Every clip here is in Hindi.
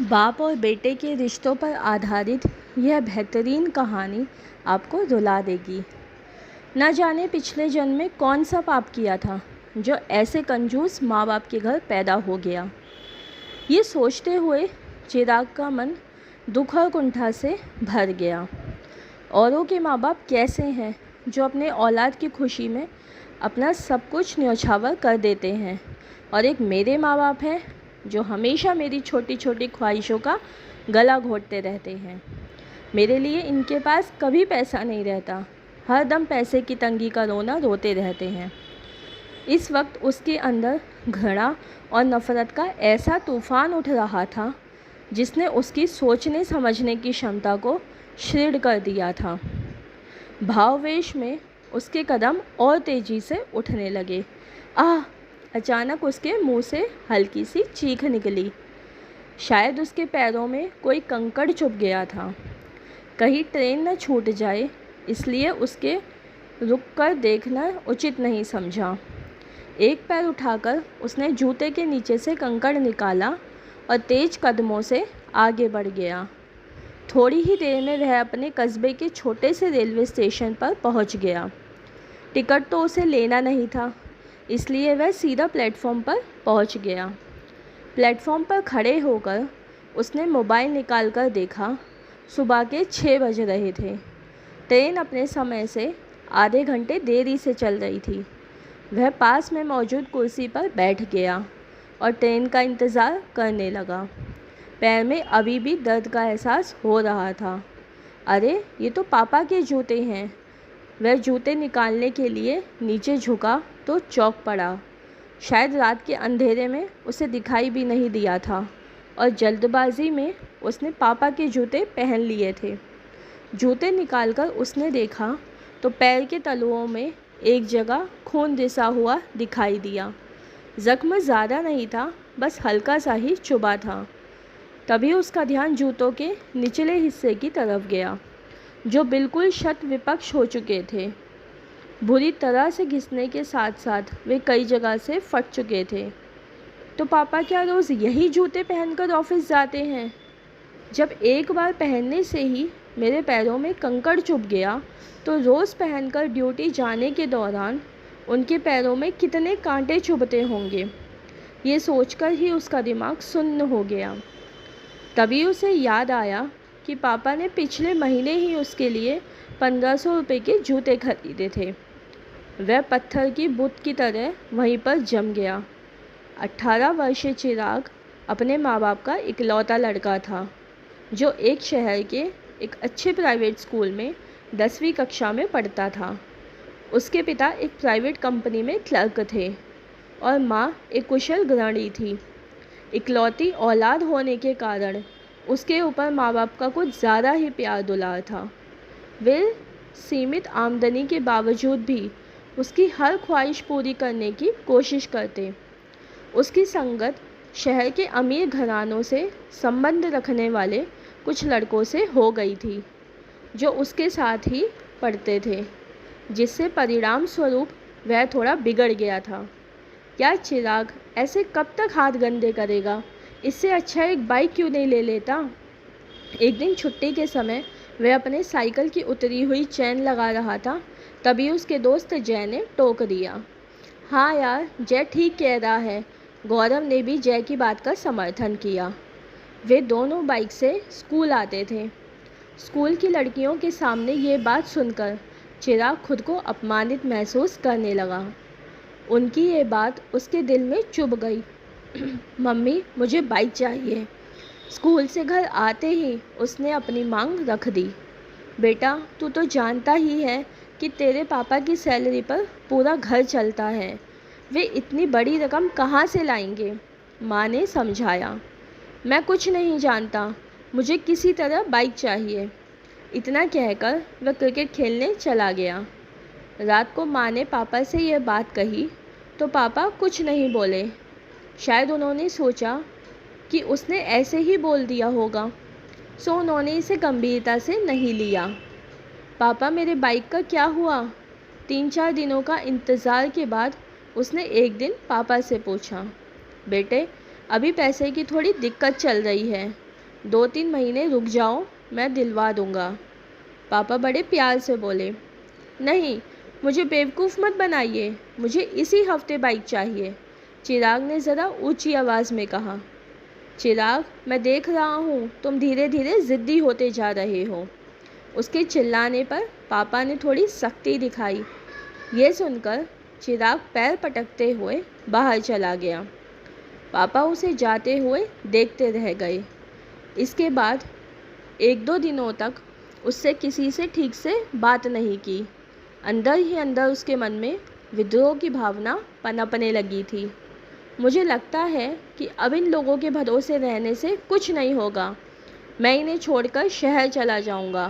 बाप और बेटे के रिश्तों पर आधारित यह बेहतरीन कहानी आपको रुला देगी। न जाने पिछले जन्म में कौन सा पाप किया था जो ऐसे कंजूस माँ बाप के घर पैदा हो गया। ये सोचते हुए चिराग का मन दुख और कुंठा से भर गया। औरों के माँ बाप कैसे हैं जो अपने औलाद की खुशी में अपना सब कुछ न्यौछावर कर देते हैं, और एक मेरे माँ बाप हैं जो हमेशा मेरी छोटी छोटी ख्वाहिशों का गला घोंटते रहते हैं। मेरे लिए इनके पास कभी पैसा नहीं रहता, हर दम पैसे की तंगी का रोना रोते रहते हैं। इस वक्त उसके अंदर घृणा और नफ़रत का ऐसा तूफ़ान उठ रहा था जिसने उसकी सोचने समझने की क्षमता को क्षीण कर दिया था। भाववेश में उसके कदम और तेज़ी से उठने लगे। आह! अचानक उसके मुंह से हल्की सी चीख निकली। शायद उसके पैरों में कोई कंकड़ चुभ गया था। कहीं ट्रेन न छूट जाए इसलिए उसके रुक कर देखना उचित नहीं समझा। एक पैर उठाकर उसने जूते के नीचे से कंकड़ निकाला और तेज कदमों से आगे बढ़ गया। थोड़ी ही देर में वह अपने कस्बे के छोटे से रेलवे स्टेशन पर पहुंच गया। टिकट तो उसे लेना नहीं था, इसलिए वह सीधा प्लेटफॉर्म पर पहुंच गया। प्लेटफॉर्म पर खड़े होकर उसने मोबाइल निकालकर देखा। सुबह के 6 बज रहे थे। ट्रेन अपने समय से आधे घंटे देरी से चल रही थी। वह पास में मौजूद कुर्सी पर बैठ गया और ट्रेन का इंतज़ार करने लगा। पैर में अभी भी दर्द का एहसास हो रहा था। अरे, ये तो पापा के जूते हैं। वह जूते निकालने के लिए नीचे झुका तो चौंक पड़ा। शायद रात के अंधेरे में उसे दिखाई भी नहीं दिया था और जल्दबाजी में उसने पापा के जूते पहन लिए थे। जूते निकालकर उसने देखा तो पैर के तलुओं में एक जगह खून रिसा हुआ दिखाई दिया। ज़ख्म ज़्यादा नहीं था, बस हल्का सा ही चुभा था। तभी उसका ध्यान जूतों के निचले हिस्से की तरफ गया, जो बिल्कुल शत विपक्ष हो चुके थे। बुरी तरह से घिसने के साथ साथ वे कई जगह से फट चुके थे। तो पापा क्या रोज़ यही जूते पहनकर ऑफिस जाते हैं? जब एक बार पहनने से ही मेरे पैरों में कंकड़ चुभ गया, तो रोज़ पहनकर ड्यूटी जाने के दौरान उनके पैरों में कितने कांटे चुभते होंगे। ये सोचकर ही उसका दिमाग सुन्न हो गया। तभी उसे याद आया कि पापा ने पिछले महीने ही उसके लिए 1500 रुपये के जूते खरीदे थे। वह पत्थर की बुत की तरह वहीं पर जम गया। 18 वर्षीय चिराग अपने माँ बाप का इकलौता लड़का था, जो एक शहर के एक अच्छे प्राइवेट स्कूल में 10वीं कक्षा में पढ़ता था। उसके पिता एक प्राइवेट कंपनी में क्लर्क थे और माँ एक कुशल गृहिणी थी। इकलौती औलाद होने के कारण उसके ऊपर माँ बाप का कुछ ज़्यादा ही प्यार दुलार था। वे सीमित आमदनी के बावजूद भी उसकी हर ख्वाहिश पूरी करने की कोशिश करते। उसकी संगत शहर के अमीर घरानों से संबंध रखने वाले कुछ लड़कों से हो गई थी, जो उसके साथ ही पढ़ते थे, जिससे परिणाम स्वरूप वह थोड़ा बिगड़ गया था। यार चिराग, ऐसे कब तक हाथ गंदे करेगा? इससे अच्छा एक बाइक क्यों नहीं ले लेता? एक दिन छुट्टी के समय वह अपने साइकिल की उतरी हुई चैन लगा रहा था, तभी उसके दोस्त जय ने टोक दिया। हाँ यार, जय ठीक कह रहा है। गौरव ने भी जय की बात का समर्थन किया। वे दोनों बाइक से स्कूल आते थे। स्कूल की लड़कियों के सामने ये बात सुनकर चिराग खुद को अपमानित महसूस करने लगा। उनकी ये बात उसके दिल में चुभ गई। मम्मी, मुझे बाइक चाहिए। स्कूल से घर आते ही उसने अपनी मांग रख दी। बेटा, तू तो जानता ही है कि तेरे पापा की सैलरी पर पूरा घर चलता है। वे इतनी बड़ी रकम कहाँ से लाएंगे? माँ ने समझाया। मैं कुछ नहीं जानता, मुझे किसी तरह बाइक चाहिए। इतना कहकर वह क्रिकेट खेलने चला गया। रात को माँ ने पापा से यह बात कही तो पापा कुछ नहीं बोले। शायद उन्होंने सोचा कि उसने ऐसे ही बोल दिया होगा, सो उन्होंने इसे गंभीरता से नहीं लिया। पापा, मेरे बाइक का क्या हुआ? 3-4 दिनों का इंतज़ार के बाद उसने एक दिन पापा से पूछा। बेटे, अभी पैसे की थोड़ी दिक्कत चल रही है, 2-3 महीने रुक जाओ, मैं दिलवा दूँगा। पापा बड़े प्यार से बोले, नहीं, मुझे बेवकूफ़ मत बनाइए, मुझे इसी हफ्ते बाइक चाहिए। चिराग ने ज़रा ऊंची आवाज़ में कहा। चिराग, मैं देख रहा हूँ तुम धीरे धीरे ज़िद्दी होते जा रहे हो। उसके चिल्लाने पर पापा ने थोड़ी सख्ती दिखाई। ये सुनकर चिराग पैर पटकते हुए बाहर चला गया। पापा उसे जाते हुए देखते रह गए। इसके बाद 1-2 दिनों तक उससे किसी से ठीक से बात नहीं की। अंदर ही अंदर उसके मन में विद्रोह की भावना पनपने लगी थी। मुझे लगता है कि अब इन लोगों के भरोसे रहने से कुछ नहीं होगा। मैं इन्हें छोड़कर शहर चला जाऊंगा,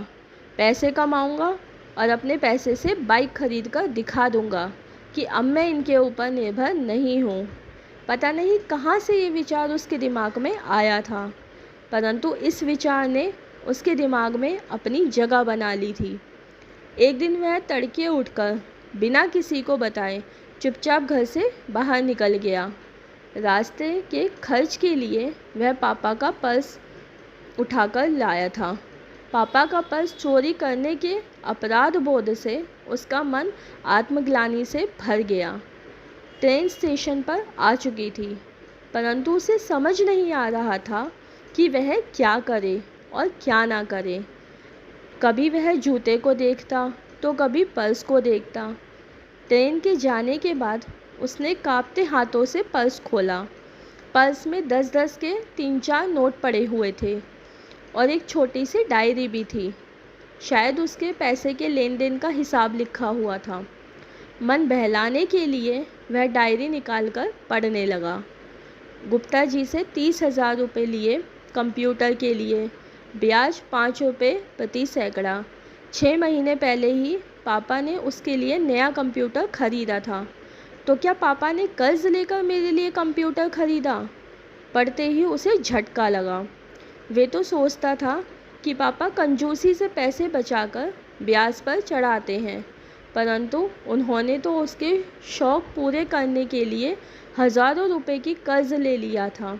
पैसे कमाऊंगा और अपने पैसे से बाइक खरीद कर दिखा दूंगा कि अब मैं इनके ऊपर निर्भर नहीं हूँ। पता नहीं कहाँ से ये विचार उसके दिमाग में आया था, परंतु इस विचार ने उसके दिमाग में अपनी जगह बना ली थी। एक दिन वह तड़के उठकर बिना किसी को बताए चुपचाप घर से बाहर निकल गया। रास्ते के खर्च के लिए वह पापा का पर्स उठाकर लाया था। पापा का पर्स चोरी करने के अपराध बोध से उसका मन आत्मग्लानि से भर गया। ट्रेन स्टेशन पर आ चुकी थी, परंतु उसे समझ नहीं आ रहा था कि वह क्या करे और क्या ना करे। कभी वह जूते को देखता तो कभी पर्स को देखता। ट्रेन के जाने के बाद उसने कांपते हाथों से पर्स खोला। पर्स में 10-10 के 3-4 नोट पड़े हुए थे और एक छोटी सी डायरी भी थी। शायद उसके पैसे के लेन देन का हिसाब लिखा हुआ था। मन बहलाने के लिए वह डायरी निकालकर पढ़ने लगा। गुप्ता जी से 30,000 रुपये लिए कंप्यूटर के लिए, ब्याज 5 रुपये प्रति सैकड़ा। 6 महीने पहले ही पापा ने उसके लिए नया कंप्यूटर खरीदा था। तो क्या पापा ने कर्ज लेकर मेरे लिए कंप्यूटर खरीदा? पढ़ते ही उसे झटका लगा। वे तो सोचता था कि पापा कंजूसी से पैसे बचाकर ब्याज पर चढ़ाते हैं, परंतु उन्होंने तो उसके शौक़ पूरे करने के लिए हज़ारों रुपए की कर्ज ले लिया था।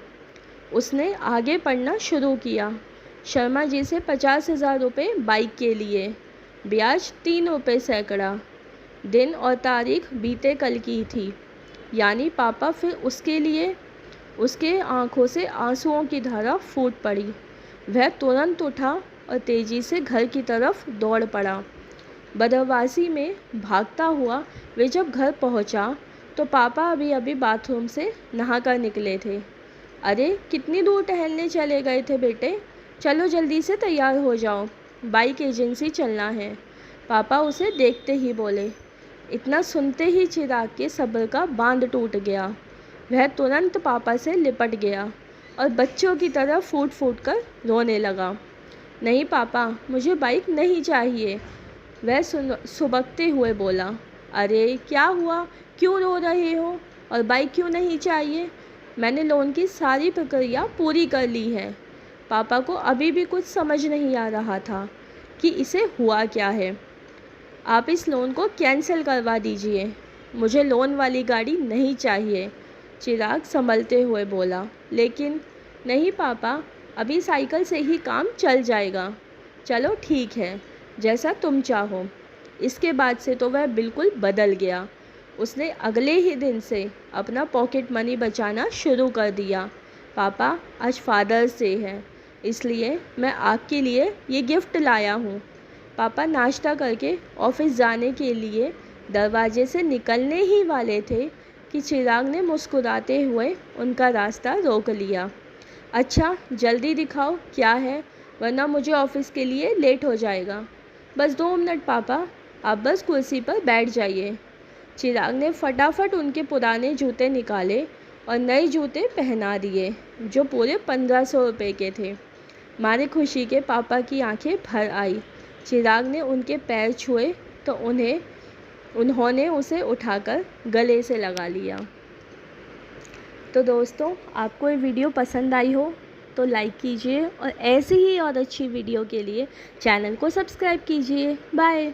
उसने आगे पढ़ना शुरू किया। शर्मा जी से 50,000 रुपये बाइक के लिए, ब्याज 3 रुपये सैकड़ा। दिन और तारीख बीते कल की थी, यानी पापा फिर उसके लिए उसके आंखों से आंसुओं की धारा फूट पड़ी। वह तुरंत उठा और तेज़ी से घर की तरफ दौड़ पड़ा। बदहवासी में भागता हुआ वे जब घर पहुंचा तो पापा अभी अभी बाथरूम से नहाकर निकले थे। अरे, कितनी दूर टहलने चले गए थे बेटे? चलो जल्दी से तैयार हो जाओ, बाइक एजेंसी चलना है। पापा उसे देखते ही बोले। इतना सुनते ही चिराग के सब्र का बांध टूट गया। वह तुरंत पापा से लिपट गया और बच्चों की तरह फूट फूट कर रोने लगा। नहीं पापा, मुझे बाइक नहीं चाहिए, वह सुबकते हुए बोला। अरे क्या हुआ, क्यों रो रहे हो और बाइक क्यों नहीं चाहिए? मैंने लोन की सारी प्रक्रिया पूरी कर ली है। पापा को अभी भी कुछ समझ नहीं आ रहा था कि इसे हुआ क्या है। आप इस लोन को कैंसिल करवा दीजिए, मुझे लोन वाली गाड़ी नहीं चाहिए, चिराग संभलते हुए बोला। लेकिन नहीं पापा, अभी साइकिल से ही काम चल जाएगा। चलो ठीक है, जैसा तुम चाहो। इसके बाद से तो वह बिल्कुल बदल गया। उसने अगले ही दिन से अपना पॉकेट मनी बचाना शुरू कर दिया। पापा, आज फादर्स डे है, इसलिए मैं आपके लिए ये गिफ्ट लाया हूँ। पापा नाश्ता करके ऑफिस जाने के लिए दरवाजे से निकलने ही वाले थे कि चिराग ने मुस्कुराते हुए उनका रास्ता रोक लिया। अच्छा, जल्दी दिखाओ क्या है, वरना मुझे ऑफिस के लिए लेट हो जाएगा। बस 2 मिनट पापा, आप बस कुर्सी पर बैठ जाइए। चिराग ने फटाफट उनके पुराने जूते निकाले और नए जूते पहना दिए, जो पूरे 1500 रुपये के थे। मारे खुशी के पापा की आंखें भर आई। चिराग ने उनके पैर छुए तो उन्होंने उसे उठाकर गले से लगा लिया। तो दोस्तों, आपको ये वीडियो पसंद आई हो तो लाइक कीजिए और ऐसी ही और अच्छी वीडियो के लिए चैनल को सब्सक्राइब कीजिए। बाय।